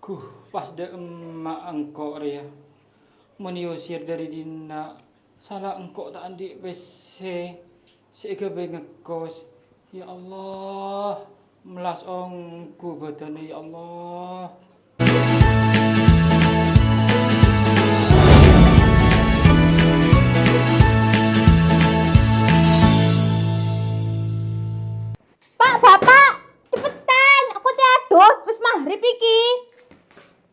Pas de emak engkau ria meniusir dari dina salah engkau tak andi PC seike ngekos. Ya Allah, melas ongku batane ya Allah. Pak, Bapak, cepetan, aku tiadus, wis maghrib iki.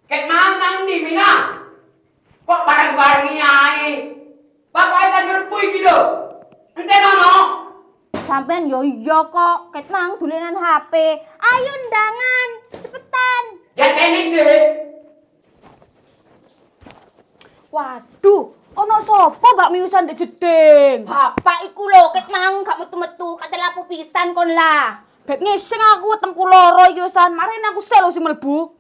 Ket manang di Mina. Kok bareng-bareng ae. Bapak kan ngerpu iki lho. Ente nono. Sampean yo iya kok, ket mang dolenan HP. Ayo ndangan, cepetan. Ya kene sih. Waduh, ono sapa Mbak miusan ndek jeding? Bapak iku lho, ket mang gak metu-metu, kate lapu pisan kon lah. Bet ngising aku wetengku loro iki wisan, mari aku sel lho sing mlebu.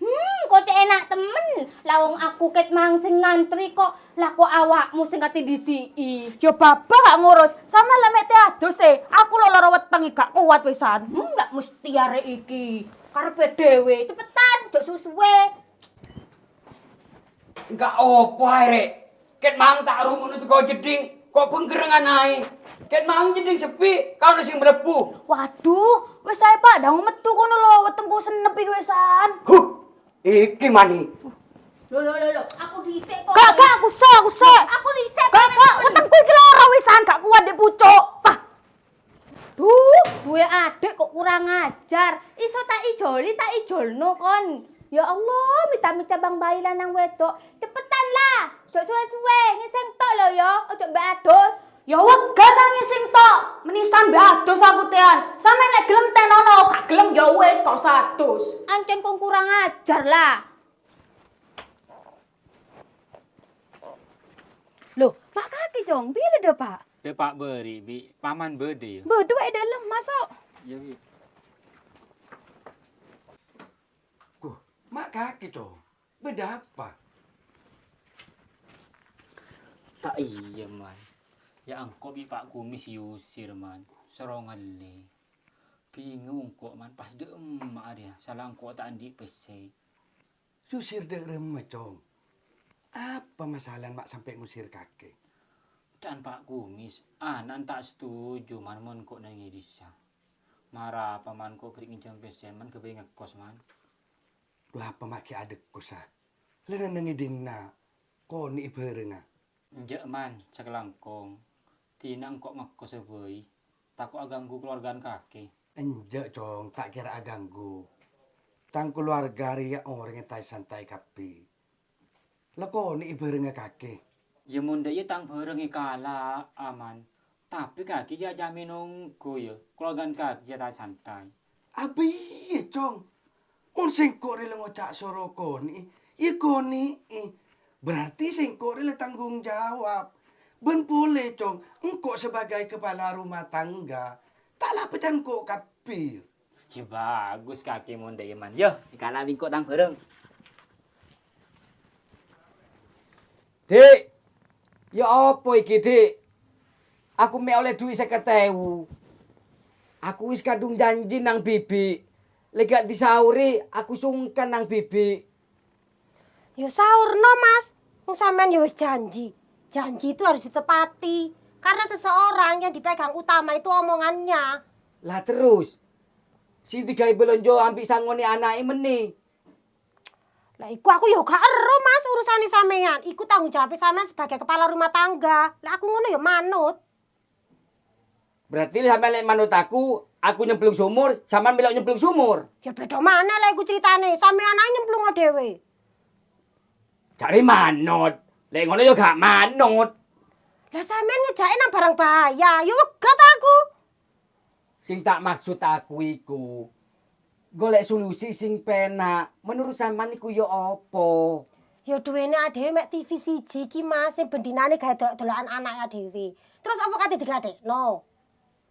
Kok cek enak temen. Lah wong aku ket mang sing ngantri kok, lah kok awakmu sing kate disiki. Yo bapak gak ngurus, sama lemek teh adus aku lho loro weteng gak kuat wisan. Ndak mesti arek iki. Karepe dhewe, cepetan, jok suwe-suwe. Enggak opo ae rek. Ket mang tak rungono teko jeding, kok penggerengan ae. Ket mang jeding sepi, kau sing mlebu. Waduh, wis ae Pak, ndang metu kono lho, wetengku senep iki wisan. Iki mani. Loh, aku dhisik kok. Gak, aku sik. Aku dhisik. Gak, wetengku iki loro wisan, gak kuat ndek pucuk. Pah. Duwe adek kok kurang ajar. Iso tak ijoli, tak ijolno kon. Ya Allah, mita-mita bang bayi lanang wedok. Cepetan lah. Jok suwe-suwe, ngising tok lho ya, ojo mbak adus. Ya wega ta ngising tok. Menisan mbak adus aku tean. Sampe nek gelem tenono, gak gelem ya wis kok sadus. Ancen kok kurang ajar lah. Loh, Pak Kaki Jong, piye lho Pak? De Pak beri bi paman bede. Berdua dalam masuk. Ya bi. Mak kaki toh, beda apa? Tak iya man. Ya engkau bi Pak Kumis yusir man. Serongan le. Bingung kok man pas de emak dia. Salah engkau tak andi PC. Susir dek remeh cong. Apa masalah mak sampai ngusir kakek? Dan Pak Kumis, anak tak setuju man mon kok nangi disa. Marah paman kok beri nginjang PC man kebe ngekos man. Duh apa mak ki adek kusah? Lena nengi dina, koni iberenga. Njek man, sekelangkong. Tina engkau ngekos seboi. Takut ganggu keluargaan kakek. Enjek cong, tak kira aganggu. Tang keluarga ria orang yang santai kapi. Lah koni iberenga kakek. Ya munda ya tang bareng kala aman. Tapi kaki ya jamin nunggu ya. Keluargaan kaki ya tak santai. Abi cong. Mun singkok rela ngocak soro koni, ya koni. Berarti singkok rela tanggung jawab. Ben boleh cong, engkau sebagai kepala rumah tangga, tak lapetan kok kapi. Ya bagus kaki munda ya man. Yo, kala bingkok tang bareng. Dik. Ya apa iki, Dik? Aku mek oleh duit 50.000. Aku wis kadung janji nang Bibi. Lek gak disauri, aku sungkan nang Bibi. Ya saurno mas, wong sampean ya wis janji. Janji itu harus ditepati. Karena seseorang yang dipegang utama itu omongannya. Lah terus, si digawe belonjo ambek sangone anake meneh. Lah iku aku ya gak ero mas urusane sampean. Iku tanggung jawab sampean sebagai kepala rumah tangga. Lah aku ngono ya manut. Berarti sampe lek manut aku nyemplung sumur, sampean melok nyemplung sumur. Ya beda mana lah iku ceritane. Sampean ae nyemplung dhewe. Cari manut. Lek ngono ya gak manut. Lah sampean ngejake nang barang bahaya. Ya wegat aku. Sing tak maksud aku iku golek solusi sing penak. Menurut sampean iku ya apa? Ya duwene dhewe mek TV siji iki Mas sing bendinane gawe delok-delokan anake dhewe. Terus apa kate digadekno?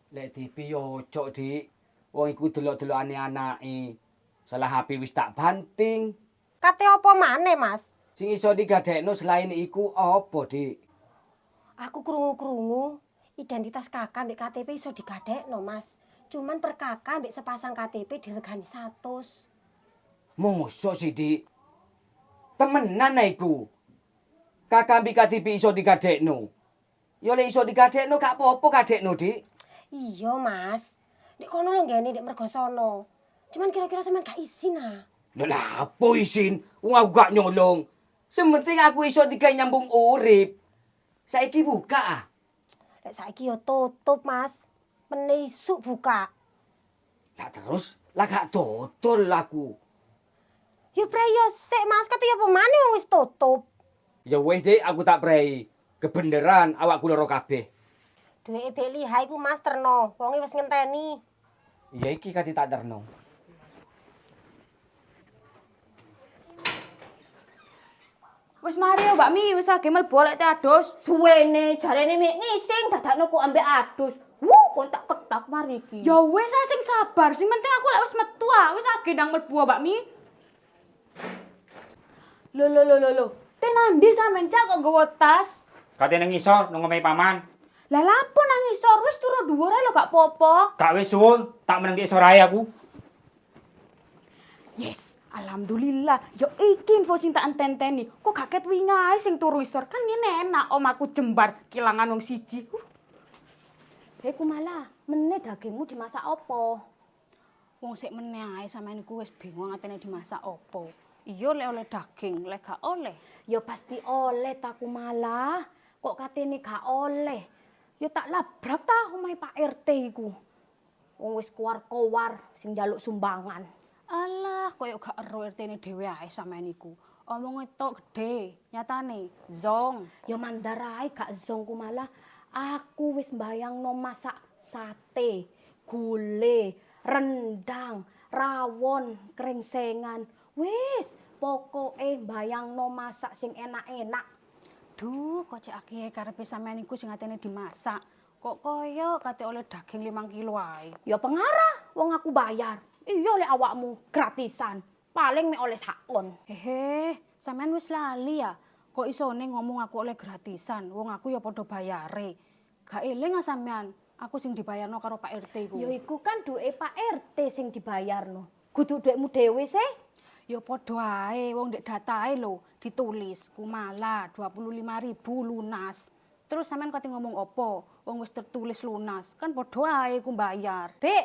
Lek TV yo ojo, Dik. Wong iku delok-delokane anake. Salah HP wis tak banting. Kate apa maneh, Mas? Sing iso digadekno selain iku apa, Dik? Aku krungu-krungu identitas kakak mbek KTP iso digadekno, Mas. Cuman per kakak mbek sepasang KTP diregani 100. Mosok sih, Dik? Temenan iku. Kakambi katipi iso digadekno. Ya lek iso digadekno gak apa-apa gadekno, Dik. Iya, Mas. Nek kono lho ngene nek mergo sono. Cuman kira-kira sampean gak izin ah. Lah apa isin? Wong aku gak nyolong. Sementing aku iso digawe nyambung urip. Saiki buka ah. Lek saiki yo tutup, Mas. Meneh isuk buka. Lah terus lah gak dodol aku. Yo preyo sik, Mas. Kate yo pemane wong wis tutup. Ya wis Dik, aku tak prei. Kebeneran awakku loro kabeh. Duweke bek lihai ku Mas terno. Wonge wis ngenteni. Ya iki kate tak terno. Wis mari yo Mbak Mi, wis lagi mlebu lek teh adus. Suwene jarene mek ngising dadakno ku ambek adus. Kon tak ketak mari iki. Ya wis sing sabar, sing penting aku lek wis metu ah, wis lagi ndang mlebu Mbak Mi. Lho. Teh nandi sampean cak kok nggawa tas? Kate nang ngisor nang omahe paman. Lah lapo nang ngisor wis turu dhuwur ae lho gak apa-apa. Gak wis suwun, tak meneng di isor ae aku. Yes, alhamdulillah. Yo iki info sing tak enteni. Kok kaget wingi ae sing turu isor kan ngene enak omaku jembar kilangan wong siji. Hei Kumala, meneh dagingmu dimasak apa? Wong sik meneh ae sampeyan iku wis bingung atene dimasak apa. Iya lek oleh daging, lek gak oleh. Ya pasti oleh ta Kumala. Kok katene gak oleh? Ya tak labrak ta omahe Pak RT iku. Wong wis kuwar-kuwar sing njaluk sumbangan. Alah, koyo gak ero RT-ne dhewe ae sampeyan iku. Omonge tok gede, nyatane zong. Ya mandar ae gak zong Kumala. Aku wis mbayangno masak sate, gule, rendang, rawon, krengsengan. Wis, pokoke mbayangno masak sing enak-enak. Duh, kok cek akeh karepe sampeyan iku sing atene dimasak. Kok koyo kate oleh daging 5 kilo ae. Ya pengarah, wong aku bayar. Iya lek awakmu gratisan. Paling mek oleh sakon. Hehe, sampean wis lali ya. Kok isone ngomong aku oleh gratisan. Wong aku ya padha bayare. Gak eling sampean. Aku sing dibayarno karo Pak RT iku. Ya iku kan duwe Pak RT sing dibayarno. Kudu duitmu dhewe sih. Ya padha ae wong ndek datae lho ditulis Kumala 25.000 lunas. Terus sampean kate ngomong apa? Wong wis tertulis lunas. Kan padha ae ku bayar. Dek,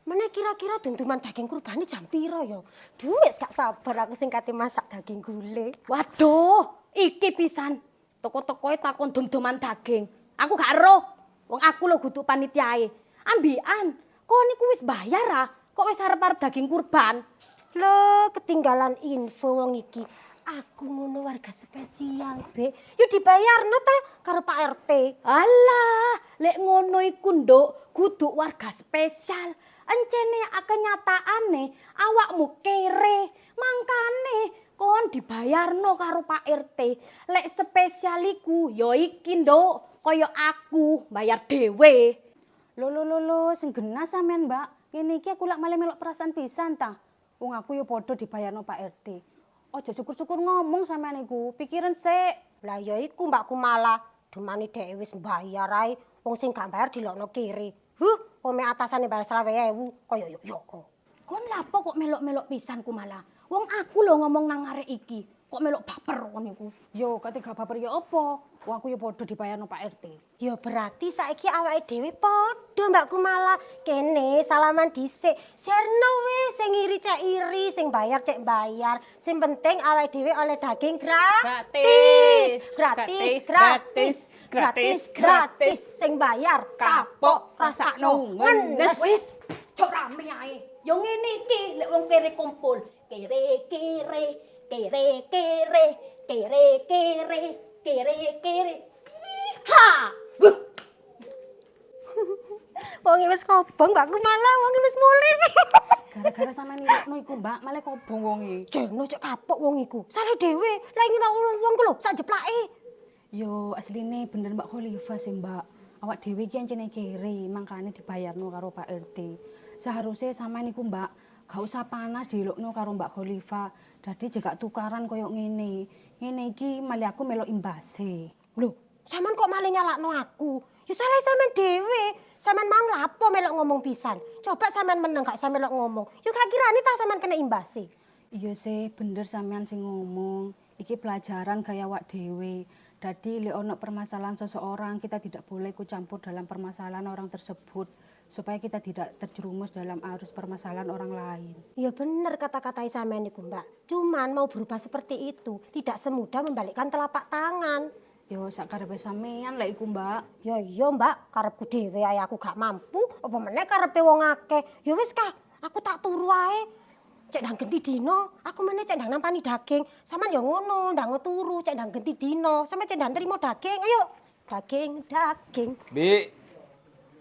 mana kira-kira duntuman daging kurbane jam piro ya? Duh, wis gak sabar aku sing kate masak daging gule. Waduh, iki pisan. Toko-tokoe takon dum-duman daging. Aku gak ero. Wong aku lho kudu panitiae. Ambian, kok niku wis bayar ah? Kok wis arep-arep daging kurban? Loh, ketinggalan info wong iki. Aku ngono warga spesial, Bek. Yuk dibayarno ta karo Pak RT. Alah, lek ngono iku nduk, kudu warga spesial. Encene kenyataane awakmu kere. Mangkane kon dibayarno karo Pak RT. Lek spesial iku ya iki nduk, kaya aku bayar dhewe. Lho, sing genah sampean, Mbak. Ngene iki aku lak malah melok perasaan pisan ta. Wong aku ya padha dibayarno Pak RT. Aja syukur-syukur ngomong sampean iku, pikiran sik. Lah ya iku Mbakku malah demane dhewe wis mbayar ae. Wong sing gak bayar dilokno kiri. Ome atasane bayar 20.000 kaya yo. Kon lapo kok melok-melok pisanku malah. Wong aku lho ngomong nang arek iki. Kok melok baper kon niku. Yo ketiga baper ya apa? Wong aku ya padha dibayarno Pak RT. Ya berarti saiki awake dhewe padha Mbakku malah. Kene salaman dhisik. Jarno wis sing iri cek iri, sing bayar cek bayar. Sing penting awake dhewe oleh daging gratis. Sing bayar kapok rasakno ngenes. Wis cok rame ae. Yo ngene iki lek wong kere kumpul. Kere. Ha! Wong wis kobong Mbakku malah wong wis mulih. Gara-gara sampean nilokno iku, Mbak, malah kobong wonge. Jerno cek kapok wong iku. Sale dhewe, lek ngino wong ku lho sak jeplake. Yo asline bener Mbak Khalifah sih, Mbak. Awak dhewe iki ancene kere, mangkane dibayarno karo Pak RT. Seharusnya sampean iku, Mbak, gak usah panas dilokno karo Mbak Khalifah. Dadi jegak tukaran koyo ngene. Ngene iki malah aku melok imbase. Lho, sampean kok malah nyalakno aku? Ya salah sampean dhewe. Sampean mang lapo melok ngomong pisan. Coba sampean meneng gak sampean melok ngomong. Ya gak kirani ta sampean kena imbase. Iya sih, bener sampean sing ngomong. Iki pelajaran gaya awak dhewe. Dadi lek ono permasalahan seseorang, kita tidak boleh ikut campur dalam permasalahan orang tersebut supaya kita tidak terjerumus dalam arus permasalahan orang lain. Ya bener kata-kata sampean niku, Mbak. Cuman mau berubah seperti itu tidak semudah membalikkan telapak tangan. Yo sakarepe sampean lek iku, Mbak. Ya iya, Mbak, karepku dhewe ae aku gak mampu, apa meneh karepe wong akeh. Ya wis Kak, aku tak turu ae. Cek ndang genti dino, aku meneh cek ndang nampani daging. Sampeyan ya ngono, ndang turu cek ndang genti dino. Sampeyan cek ndang trimo daging. Ayo. Daging. Bi,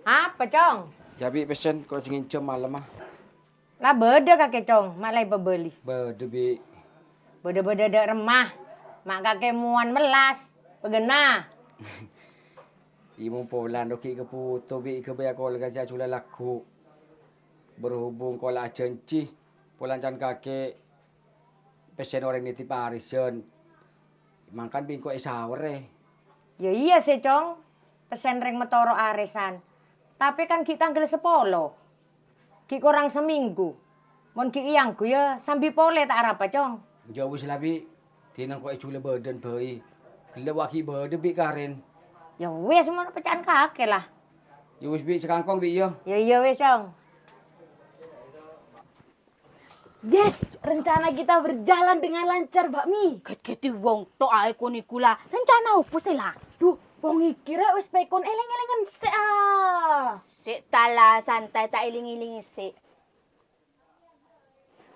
Apa, Cong? jadi pesen kalau sing ngincem malam ah. Lah beda kakek Cong, mak lagi bebeli. Bede bi. Beda-beda dek remah. Mak kakek muan melas. Pegena. Imong polan doki ke puto bi ke baya kol gaja cula laku. Berhubung kol ajenci polan can kakek pesen orang niti parisen. Makan bingko isawre. Ya iya sih, Cong. Pesen ring metoro aresan. Tapi kan kita tanggal 10. Ki kurang seminggu. Mon ki iyangku ya sambil pole tak arapa, Cong. Ya wis lah bi. Tinang kok cula badan bayi. Gila waki bade bi karen. Ya wis mau pecahan kakek lah. Ya wis bi sekangkong bi yo. Ya iya wis, Cong. Yes, rencana kita berjalan dengan lancar, Bakmi. Ket-keti wong tok ae kunikula. Rencana opo sih lah? Duh, wong iki rek wis pekon eling-elingan sik ah. Sik tala santai tak iling-ilingi sik.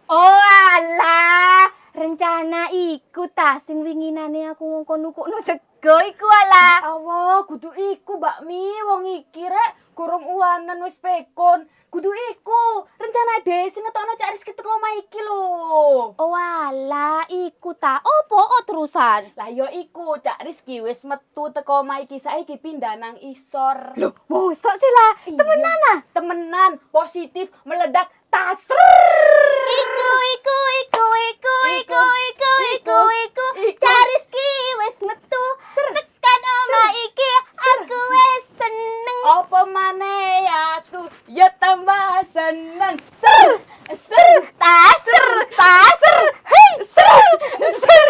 Oh alah, rencana iku ta sing winginane aku ngongkon-ngongkon sego iku alah. Allah, kudu iku, Bakmi. Wong iki rek gorong uwanan wis pekon. Kudu iku. Rencana dhewe sing ngetokno Cak Rizky teko omah iki lho. Oh alah, iku ta. Opo terusan? Lah ya iku, Cak Rizky wis metu teko omah iki saiki pindah nang isor. Loh, mosok sih lah. Temenan ah? Temenan, positif, meledak, tasr. Iku. Cariski wis metu. Tekan omah iki aku wis seneng. Apa maneh aku ya tambah seneng. Ser. Taser. Hei, ser.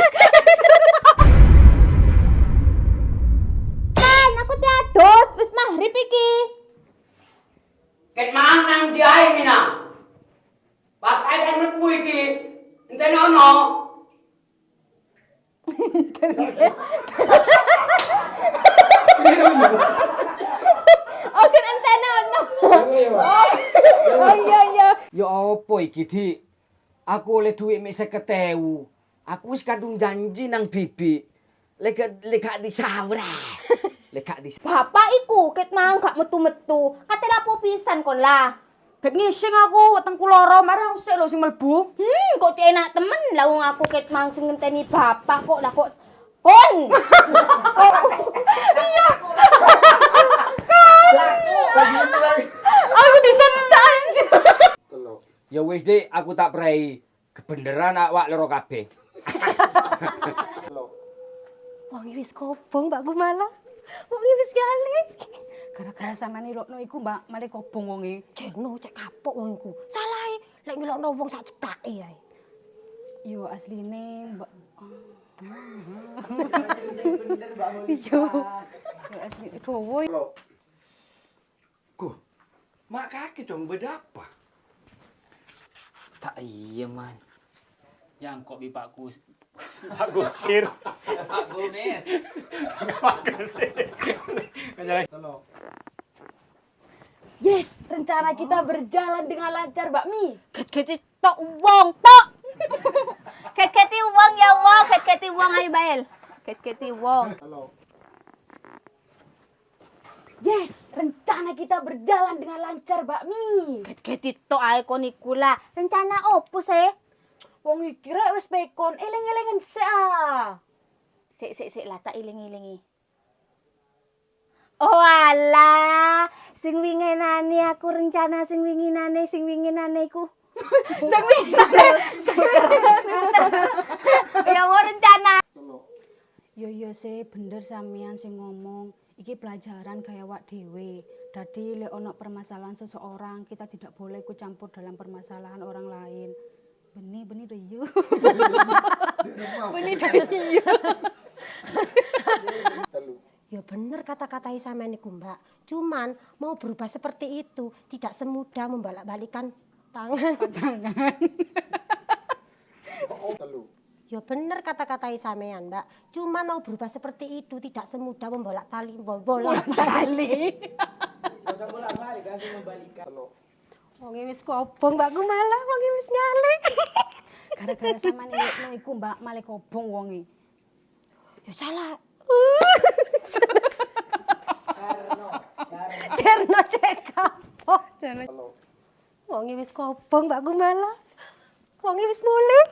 Kan aku tiadot wis maghrib iki. Ket mang nang diae mina. Bapak kan mlebu iki. Entene ono. Oke entene ono. Oh iya. Ya apa iki, Dik? Aku oleh duit mek 50.000. Aku wis kadung janji nang Bibi. Lek gak disawre. Lek gak Bapak iku ket mang gak metu-metu. Kate lapo pisan kon lah. Bet ngising aku weteng kuloro, marang usik lho sing mlebu. Kok enak temen lah wong aku ket mang sing ngenteni bapak kok lah kok kon. Aku disendang. Ya wis, Dik, aku tak prei. Kebeneran awak loro kabeh. Wong iki wis kobong, Mbak Gumala. Wong iki wis galih. Gara-gara sampean nilokno iku, Mbak, male kobong wonge. Jeno cek kapok wong iku. Salahe lek ngelokno wong sak ceplake ae. Yo asline, Mbak. Yo asline dowo. Kuh, mak kaki dong berapa? Tak iya man. Yang kok bipakku Pak Gusir. Pak Gomez. Pak Gusir. Yes, rencana kita berjalan dengan lancar, Bakmi. Ket-keti tok wong tok. Ket-keti wong ya wong, ket-keti wong ayo Bael. Ket-keti wong. Yes, rencana kita berjalan dengan lancar, Bakmi. Ket-keti tok ae konikula. Rencana opo sih? Wong iki rek wis pekon, eling-elingan sik ah. Sik lah tak iling-ilingi. Oh alah, sing winginane aku rencana sing winginane iku. Sing winginane. Ya wong rencana. Yo sih bener sampean sing ngomong. Iki pelajaran gaya awak dhewe. Dadi lek ono permasalahan seseorang, kita tidak boleh ikut campur dalam permasalahan orang lain. Benih riyo. Benih riyo. Ya bener kata-kata sampean niku, Mbak. Cuman mau berubah seperti itu tidak semudah membolak-balikan tangan. Ya bener kata-kata sampean, Mbak. Cuman mau berubah seperti itu tidak semudah membolak-balik. Wong wis kobong Mbak Kumala, wong wis nyalek. Gara-gara sampean ilokno iku Mbak malah kobong wonge. Ya salah. Cerno cek kapok. Wong wis kobong Mbak Kumala. Wong wis mulih.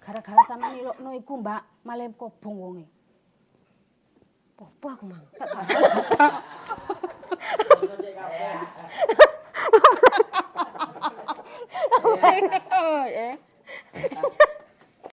Gara-gara sampean ilokno iku Mbak malah kobong wonge. Apa aku mang? Oh, ya.